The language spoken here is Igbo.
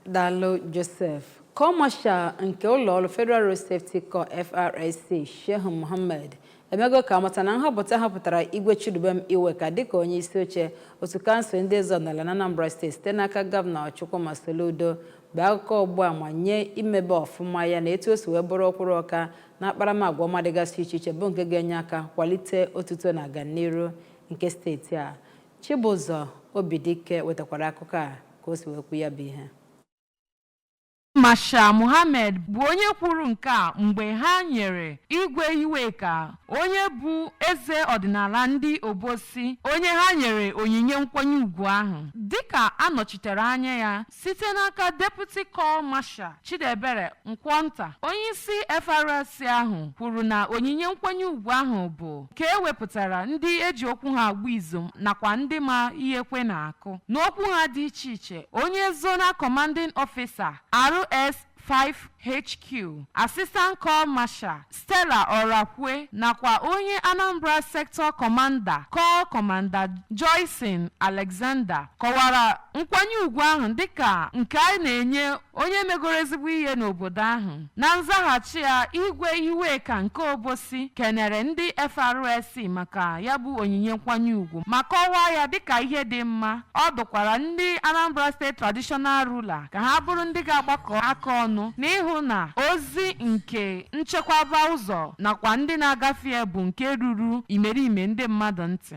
Dalo Joseph Kọmasha nke ụlọọrụ Federal Road Safety Corps FRSC Sheikh Mohammed emego ka amata na nhọpụta họpụtara Igwe Chidubem Iweka dịka onye isi oche otu kansụl ndị eze ọdịnala na Anambra Steeti site n'aka Gọvanọ Chukwuma Soludo bụ akụkọ ugbu a ma nye imebe ọfụma ya na etu o si wee bụrụ okpuru ọka na akparamagwa ọma dịgasị iche iche bụ nke ga-enye aka kwalite otuto na ọganiru nke steeti a. Chibụzọ Obidike wetakwara akụkọ a ka o si wee kwu ya bụ ihe. Masha Mohammed bụ onye kwuru nke a mgbe ha nyere Igwe Iweka onye bụ eze ọdịnala ndị Obosi onye ha nyere onyinye nkwanye ugwu ahụ dịka anọchitere anya ya site n'aka Deputy Corps Marshal Chidebere Nkwonta. Onye isi FRSC ahụ kwuru na onyinye nkwanye ugwu ahụ bụ ka ewepụtara ndị eji okwu ha agba izu nakwa ndị ma ihe kwe na-akụ n'okwu ha dị iche iche. Onye Zonal Commanding Officer RS5 HQ, Assistant Corps Marshal Stella Orakwe nakwa onye Anambra Sector Commander Corps Commander Joycin Alexander kọwara nkwanye ugwu ahụ dịka nke a na-enye onye megoro ezigbo ihe n'obodo ahụ. Na nzaghachi ya, Igwe Iweka nke Obosi kenere ndị FRSC maka ya bụ onyinye nkwanye ugwu ma kọwaa ya dịka ihe dị mma. Ọ dụkwara ndị Anambra State Traditional Ruler ka ha bụrụ ndị ga-agbakọ aka ọnụ n'ihu na ozi nke nchekwaba ụzọ nakwa ndị na-agafe bụ nke ruru imerime ndị mmadụ ntị.